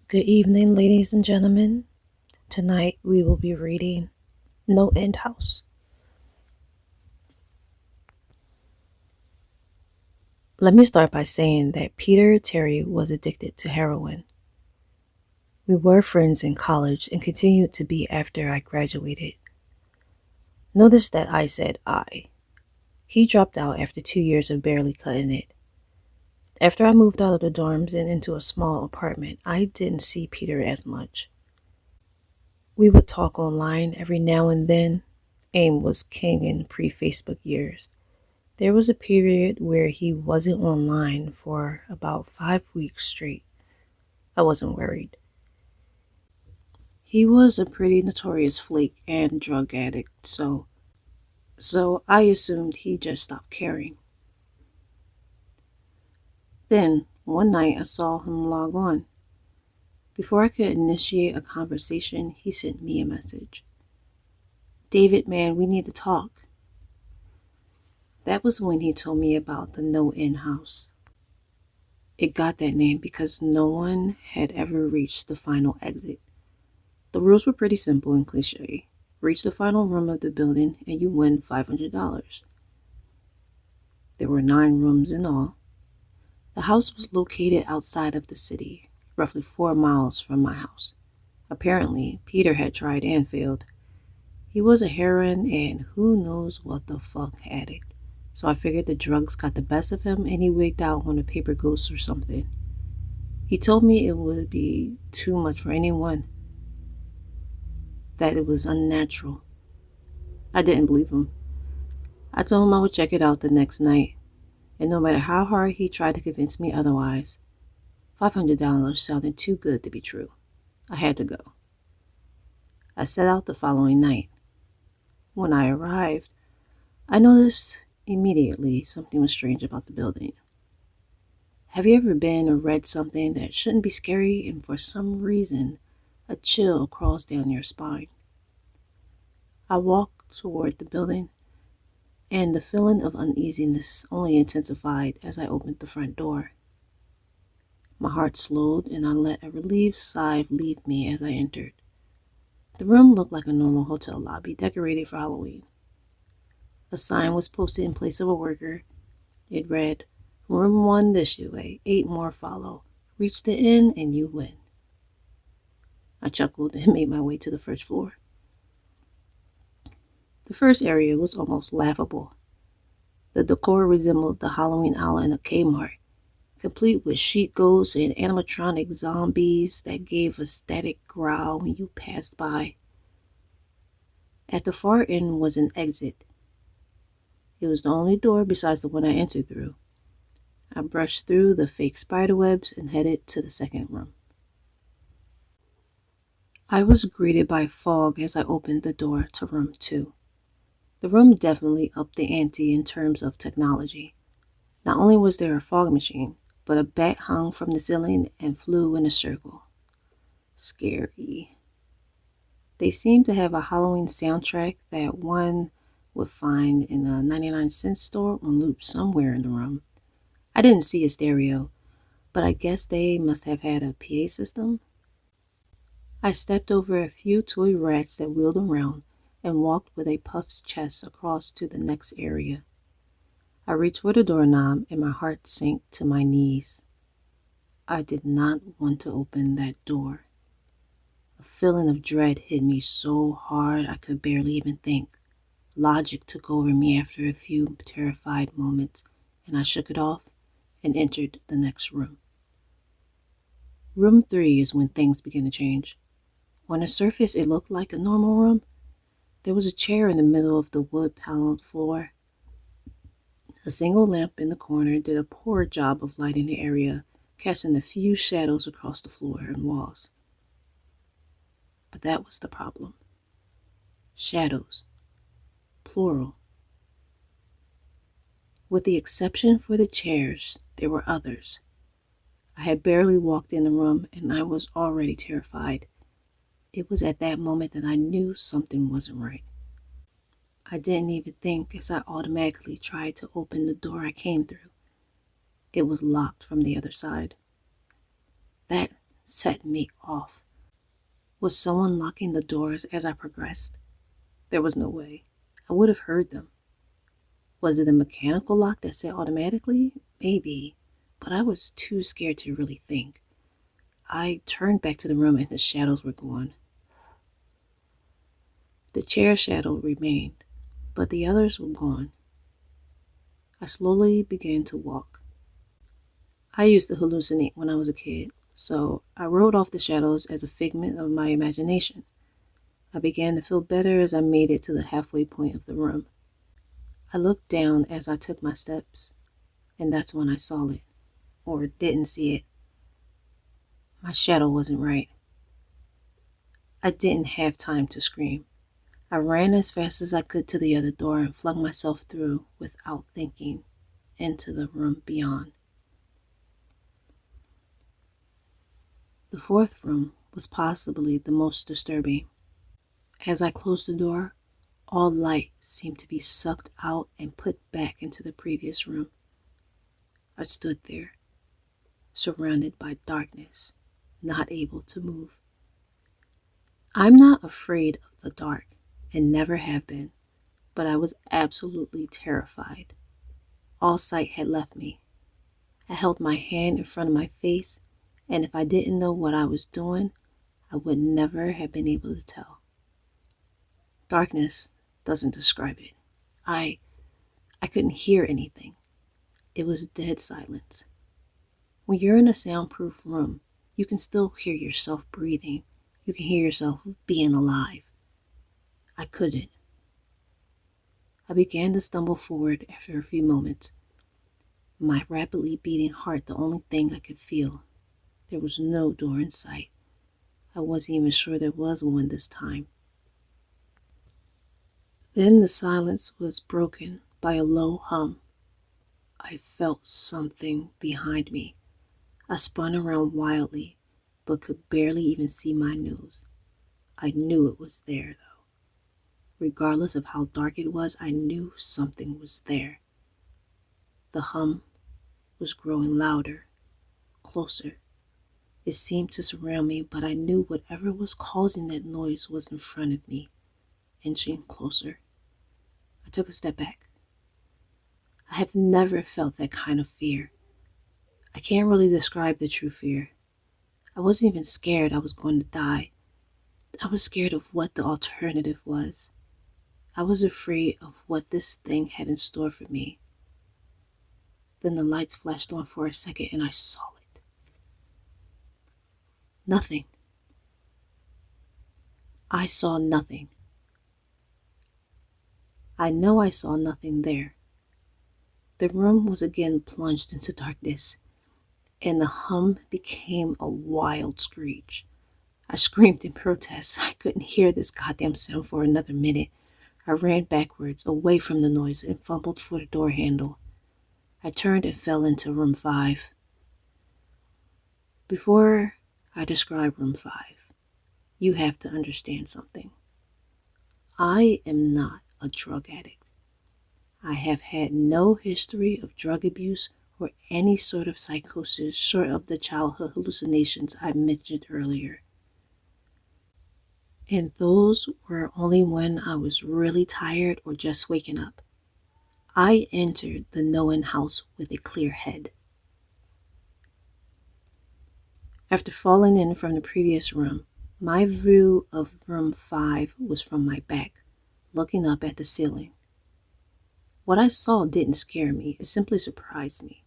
Good evening, ladies and gentlemen. Tonight we will be reading NoEndHouse. Let me start by saying that Peter Terry was addicted to heroin. We were friends in college and continued to be after I graduated. Notice that I said I. He dropped out after 2 years of barely cutting it. After I moved out of the dorms and into a small apartment, I didn't see Peter as much. We would talk online every now and then. AIM was king in pre-Facebook years. There was a period where he wasn't online for about 5 weeks straight. I wasn't worried. He was a pretty notorious flake and drug addict, so I assumed he just stopped caring. Then, one night I saw him log on. Before I could initiate a conversation, he sent me a message. "David, man, we need to talk." That was when he told me about the NoEndHouse. It got that name because no one had ever reached the final exit. The rules were pretty simple and cliche. Reach the final room of the building and you win $500. There were 9 rooms in all. The house was located outside of the city, roughly 4 miles from my house. Apparently, Peter had tried and failed. He was a heroin and who knows what the fuck addict. So I figured the drugs got the best of him and he wigged out on a paper ghost or something. He told me it would be too much for anyone, that it was unnatural. I didn't believe him. I told him I would check it out the next night, and no matter how hard he tried to convince me otherwise, $500 sounded too good to be true. I had to go. I set out the following night. When I arrived, I noticed immediately something was strange about the building. Have you ever been or read something that shouldn't be scary and for some reason a chill crawls down your spine? I walked toward the building and the feeling of uneasiness only intensified as I opened the front door. My heart slowed and I let a relieved sigh leave me as I entered. The room looked like a normal hotel lobby decorated for Halloween. A sign was posted in place of a worker. It read, "Room 1 this way, 8 more follow. Reach the inn and you win." I chuckled and made my way to the first floor. The first area was almost laughable. The decor resembled the Halloween aisle in a Kmart, complete with sheet ghosts and animatronic zombies that gave a static growl when you passed by. At the far end was an exit. It was the only door besides the one I entered through. I brushed through the fake spiderwebs and headed to the second room. I was greeted by fog as I opened the door to room 2. The room definitely upped the ante in terms of technology. Not only was there a fog machine, but a bat hung from the ceiling and flew in a circle. Scary. They seemed to have a Halloween soundtrack that one would find in a 99-cent store on loop somewhere in the room. I didn't see a stereo, but I guess they must have had a PA system. I stepped over a few toy rats that wheeled around and walked with a puffed chest across to the next area. I reached for the doorknob and my heart sank to my knees. I did not want to open that door. A feeling of dread hit me so hard I could barely even think. Logic took over me after a few terrified moments, and I shook it off and entered the next room. Room 3 is when things begin to change. On the surface, it looked like a normal room. There was a chair in the middle of the wood-paneled floor. A single lamp in the corner did a poor job of lighting the area, casting a few shadows across the floor and walls. But that was the problem. Shadows. Plural. With the exception for the chairs, there were others. I had barely walked in the room and I was already terrified. It was at that moment that I knew something wasn't right. I didn't even think as I automatically tried to open the door I came through. It was locked from the other side. That set me off. Was someone locking the doors as I progressed? There was no way. I would have heard them. Was it a mechanical lock that said automatically? Maybe, but I was too scared to really think. I turned back to the room and the shadows were gone. The chair shadow remained, but the others were gone. I slowly began to walk. I used to hallucinate when I was a kid, so I wrote off the shadows as a figment of my imagination. I began to feel better as I made it to the halfway point of the room. I looked down as I took my steps, and that's when I saw it, or didn't see it. My shadow wasn't right. I didn't have time to scream. I ran as fast as I could to the other door and flung myself through without thinking into the room beyond. The fourth room was possibly the most disturbing. As I closed the door, all light seemed to be sucked out and put back into the previous room. I stood there, surrounded by darkness, not able to move. I'm not afraid of the dark, and never have been, but I was absolutely terrified. All sight had left me. I held my hand in front of my face, and if I didn't know what I was doing, I would never have been able to tell. Darkness doesn't describe it. I couldn't hear anything. It was dead silence. When you're in a soundproof room, you can still hear yourself breathing. You can hear yourself being alive. I couldn't. I began to stumble forward after a few moments, my rapidly beating heart the only thing I could feel. There was no door in sight. I wasn't even sure there was one this time. Then the silence was broken by a low hum. I felt something behind me. I spun around wildly, but could barely even see my nose. I knew it was there, though. Regardless of how dark it was, I knew something was there. The hum was growing louder, closer. It seemed to surround me, but I knew whatever was causing that noise was in front of me, inching closer. I took a step back. I have never felt that kind of fear. I can't really describe the true fear. I wasn't even scared I was going to die. I was scared of what the alternative was. I was afraid of what this thing had in store for me. Then the lights flashed on for a second and I saw it. Nothing. I saw nothing. I know I saw nothing there. The room was again plunged into darkness, and the hum became a wild screech. I screamed in protest. I couldn't hear this goddamn sound for another minute. I ran backwards, away from the noise, and fumbled for the door handle. I turned and fell into room 5. Before I describe room 5, you have to understand something. I am not a drug addict. I have had no history of drug abuse or any sort of psychosis short of the childhood hallucinations I mentioned earlier. And those were only when I was really tired or just waking up. I entered the NoEndHouse with a clear head. After falling in from the previous room, my view of room 5 was from my back, looking up at the ceiling. What I saw didn't scare me, it simply surprised me.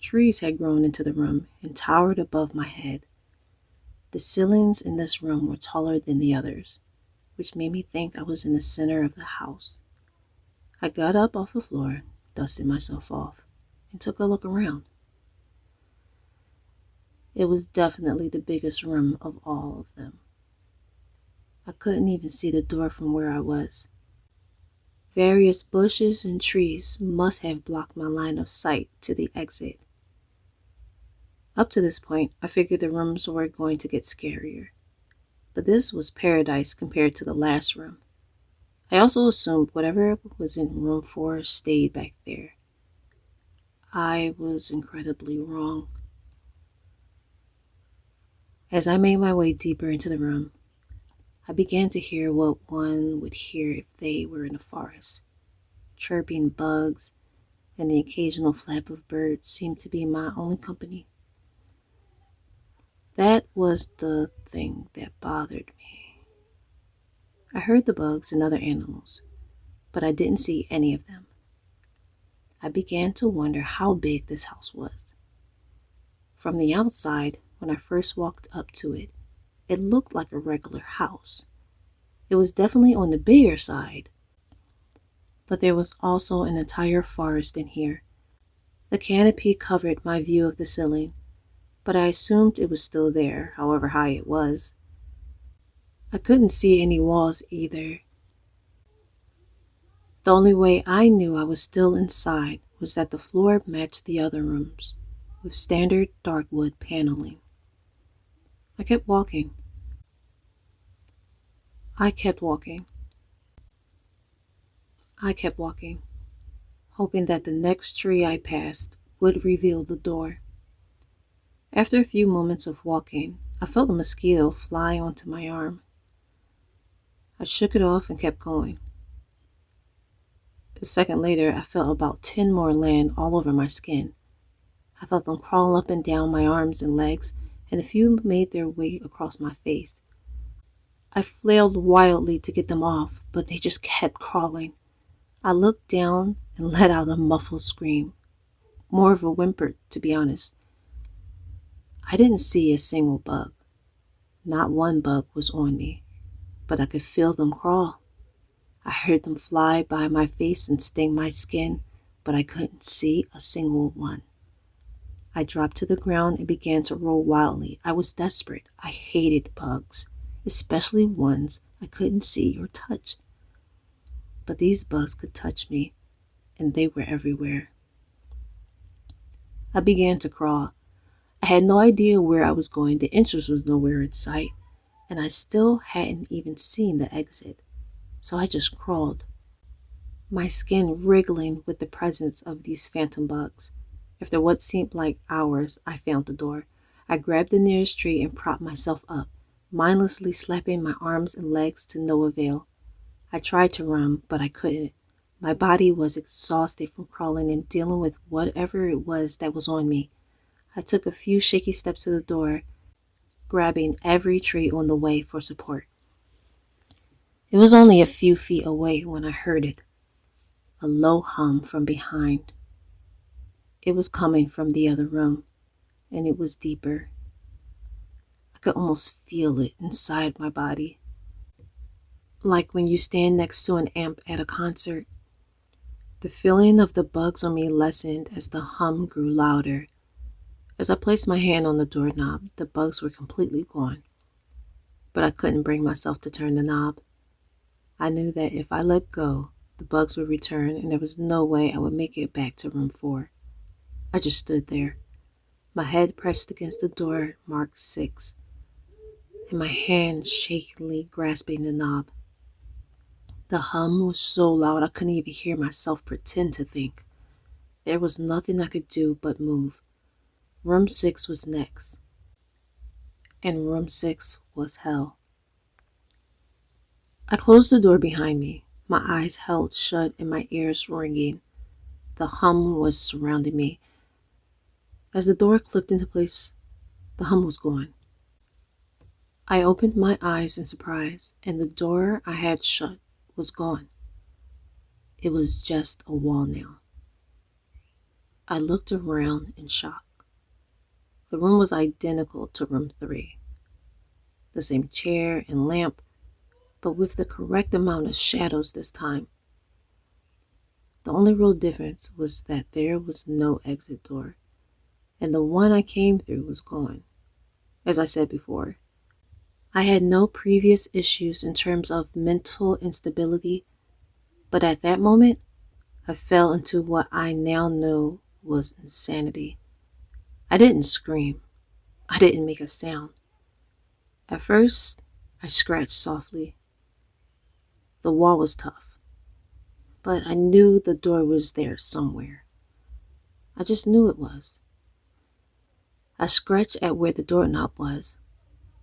Trees had grown into the room and towered above my head. The ceilings in this room were taller than the others, which made me think I was in the center of the house. I got up off the floor, dusted myself off, and took a look around. It was definitely the biggest room of all of them. I couldn't even see the door from where I was. Various bushes and trees must have blocked my line of sight to the exit. Up to this point, I figured the rooms were going to get scarier, but this was paradise compared to the last room. I also assumed whatever was in room 4 stayed back there. I was incredibly wrong. As I made my way deeper into the room, I began to hear what one would hear if they were in a forest. Chirping bugs and the occasional flap of birds seemed to be my only company. That was the thing that bothered me. I heard the bugs and other animals, but I didn't see any of them. I began to wonder how big this house was. From the outside, when I first walked up to it, it looked like a regular house. It was definitely on the bigger side, but there was also an entire forest in here. The canopy covered my view of the ceiling, but I assumed it was still there, however high it was. I couldn't see any walls either. The only way I knew I was still inside was that the floor matched the other rooms, with standard dark wood paneling. I kept walking. I kept walking. I kept walking, hoping that the next tree I passed would reveal the door. After a few moments of walking, I felt a mosquito fly onto my arm. I shook it off and kept going. A second later, I felt about 10 more land all over my skin. I felt them crawl up and down my arms and legs, and a few made their way across my face. I flailed wildly to get them off, but they just kept crawling. I looked down and let out a muffled scream. More of a whimper, to be honest. I didn't see a single bug. Not one bug was on me, but I could feel them crawl. I heard them fly by my face and sting my skin, but I couldn't see a single one. I dropped to the ground and began to roll wildly. I was desperate. I hated bugs, especially ones I couldn't see or touch. But these bugs could touch me, and they were everywhere. I began to crawl. I had no idea where I was going. The entrance was nowhere in sight, and I still hadn't even seen the exit. So I just crawled, my skin wriggling with the presence of these phantom bugs. After what seemed like hours, I found the door. I grabbed the nearest tree and propped myself up, mindlessly slapping my arms and legs to no avail. I tried to run, but I couldn't. My body was exhausted from crawling and dealing with whatever it was that was on me. I took a few shaky steps to the door, grabbing every tree on the way for support. It was only a few feet away when I heard it, a low hum from behind. It was coming from the other room, and it was deeper. I could almost feel it inside my body. Like when you stand next to an amp at a concert. The feeling of the bugs on me lessened as the hum grew louder. As I placed my hand on the doorknob, the bugs were completely gone. But I couldn't bring myself to turn the knob. I knew that if I let go, the bugs would return and there was no way I would make it back to room 4. I just stood there, my head pressed against the door marked 6, and my hand shakily grasping the knob. The hum was so loud I couldn't even hear myself pretend to think. There was nothing I could do but move. Room 6 was next, and room 6 was hell. I closed the door behind me, my eyes held shut and my ears ringing. The hum was surrounding me. As the door clicked into place, the hum was gone. I opened my eyes in surprise, and the door I had shut was gone. It was just a wall now. I looked around in shock. The room was identical to room 3. The same chair and lamp, but with the correct amount of shadows this time. The only real difference was that there was no exit door, and the one I came through was gone. As I said before, I had no previous issues in terms of mental instability, but at that moment, I fell into what I now know was insanity. I didn't scream. I didn't make a sound. At first, I scratched softly. The wall was tough, but I knew the door was there somewhere. I just knew it was. I scratched at where the doorknob was,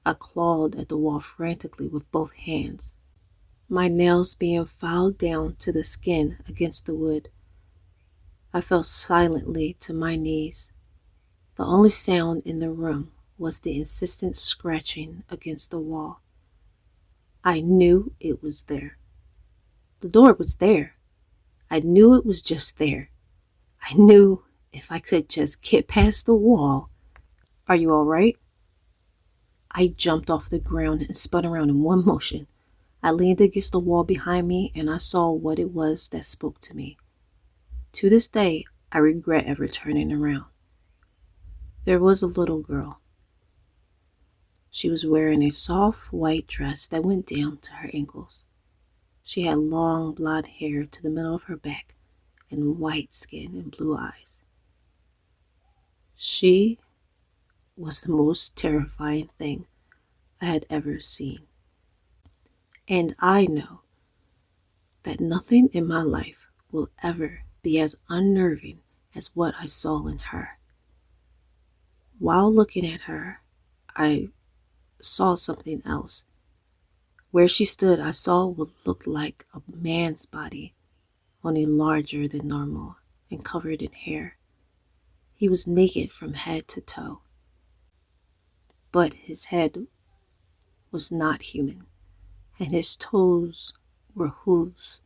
I clawed at the wall frantically with both hands, my nails being filed down to the skin against the wood. I fell silently to my knees. The only sound in the room was the insistent scratching against the wall. I knew it was there. The door was there. I knew it was just there. I knew if I could just get past the wall. Are you all right? I jumped off the ground and spun around in one motion. I leaned against the wall behind me and I saw what it was that spoke to me. To this day, I regret ever turning around. There was a little girl. She was wearing a soft white dress that went down to her ankles. She had long blonde hair to the middle of her back and white skin and blue eyes. She was the most terrifying thing I had ever seen. And I know that nothing in my life will ever be as unnerving as what I saw in her. While looking at her, I saw something else. Where she stood, I saw what looked like a man's body, only larger than normal and covered in hair. He was naked from head to toe, but his head was not human, and his toes were hooves.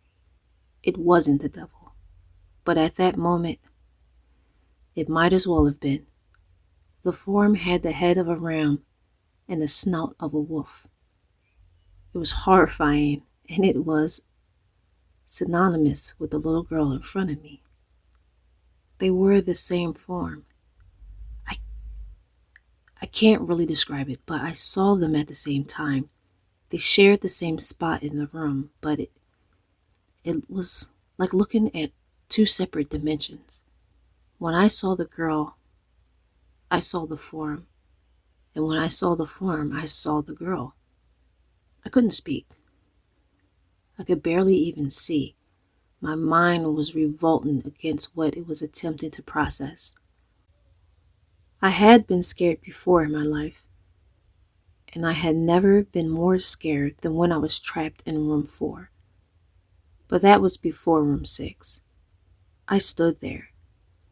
It wasn't the devil, but at that moment, it might as well have been. The form had the head of a ram and the snout of a wolf. It was horrifying, and it was synonymous with the little girl in front of me. They were the same form. I can't really describe it, but I saw them at the same time. They shared the same spot in the room, but it was like looking at two separate dimensions. When I saw the girl, I saw the form. And when I saw the form, I saw the girl. I couldn't speak. I could barely even see. My mind was revolting against what it was attempting to process. I had been scared before in my life, and I had never been more scared than when I was trapped in room 4. But that was before room 6. I stood there,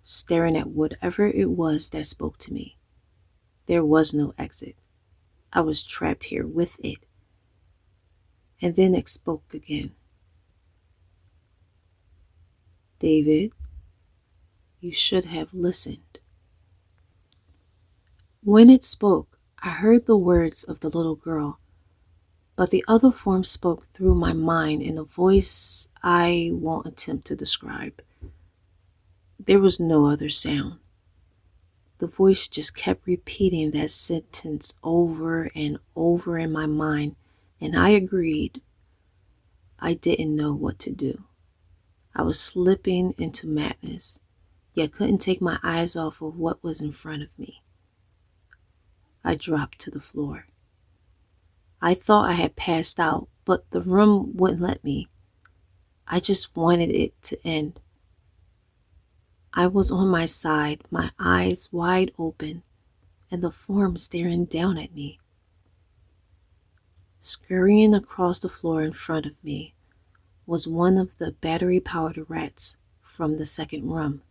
staring at whatever it was that spoke to me. There was no exit. I was trapped here with it. And then it spoke again. David, you should have listened. When it spoke, I heard the words of the little girl, but the other form spoke through my mind in a voice I won't attempt to describe. There was no other sound. The voice just kept repeating that sentence over and over in my mind, and I agreed. I didn't know what to do. I was slipping into madness, yet couldn't take my eyes off of what was in front of me. I dropped to the floor. I thought I had passed out, but the room wouldn't let me. I just wanted it to end. I was on my side, my eyes wide open, and the form staring down at me. Scurrying across the floor in front of me was one of the battery-powered rats from the second room.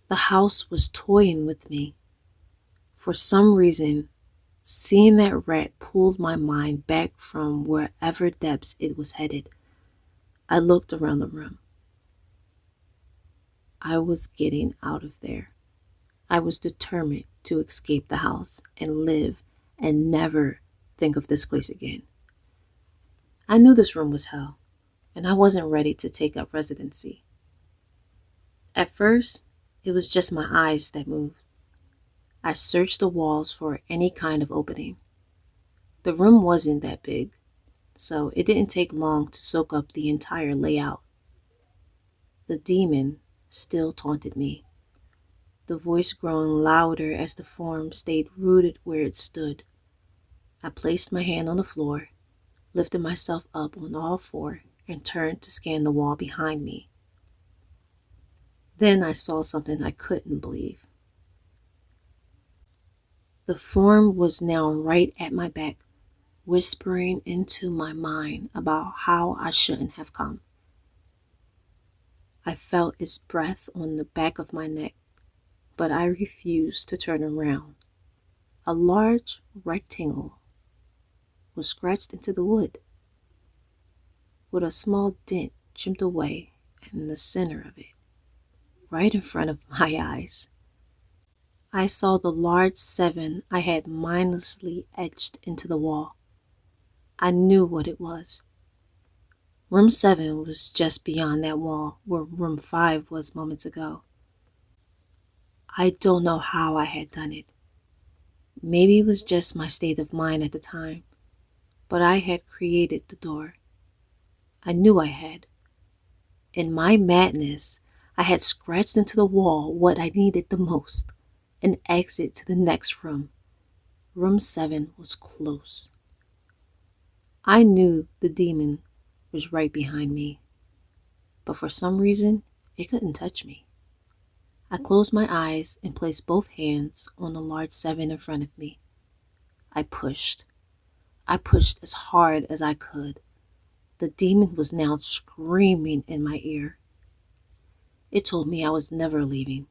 The house was toying with me. For some reason, seeing that rat pulled my mind back from wherever depths it was headed. I looked around the room. I was getting out of there. I was determined to escape the house and live and never think of this place again. I knew this room was hell, and I wasn't ready to take up residency. At first, it was just my eyes that moved. I searched the walls for any kind of opening. The room wasn't that big, so it didn't take long to soak up the entire layout. The demon still taunted me, the voice growing louder as the form stayed rooted where it stood. I placed my hand on the floor, lifted myself up on all four, and turned to scan the wall behind me. Then I saw something I couldn't believe. The form was now right at my back, whispering into my mind about how I shouldn't have come. I felt its breath on the back of my neck, but I refused to turn around. A large rectangle was scratched into the wood, with a small dent chipped away in the center of it, right in front of my eyes. I saw the large 7 I had mindlessly etched into the wall. I knew what it was. Room 7 was just beyond that wall where room 5 was moments ago. I don't know how I had done it. Maybe it was just my state of mind at the time, but I had created the door. I knew I had. In my madness, I had scratched into the wall what I needed the most, an exit to the next room. Room 7 was close. I knew the demon was right behind me, but for some reason, it couldn't touch me. I closed my eyes and placed both hands on the large 7 in front of me. I pushed. I pushed as hard as I could. The demon was now screaming in my ear. It told me I was never leaving.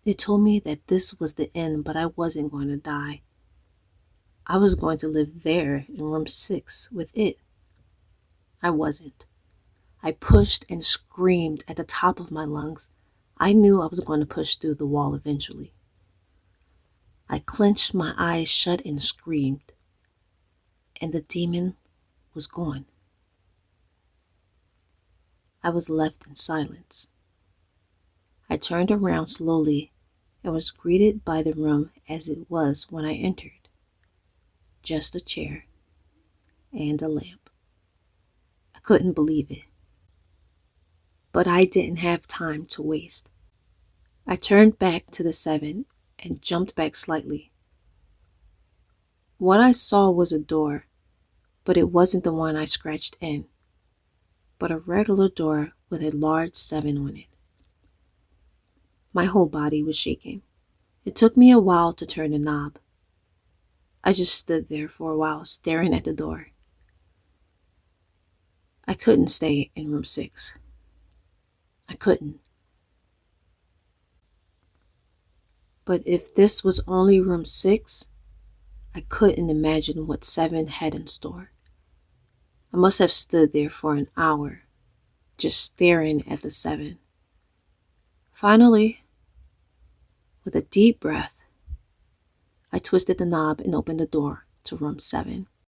It told me that this was the end, but I wasn't going to die. I was going to live there in room 6 with it. I wasn't. I pushed and screamed at the top of my lungs. I knew I was going to push through the wall eventually. I clenched my eyes shut and screamed, and the demon was gone. I was left in silence. I turned around slowly and was greeted by the room as it was when I entered. Just a chair and a lamp. I couldn't believe it. But I didn't have time to waste. I turned back to the 7 and jumped back slightly. What I saw was a door, but it wasn't the one I scratched in, but a regular door with a large 7 on it. My whole body was shaking. It took me a while to turn the knob. I just stood there for a while staring at the door. I couldn't stay in room 6. I couldn't. But if this was only room 6, I couldn't imagine what 7 had in store. I must have stood there for an hour, just staring at the 7. Finally, with a deep breath, I twisted the knob and opened the door to room 7.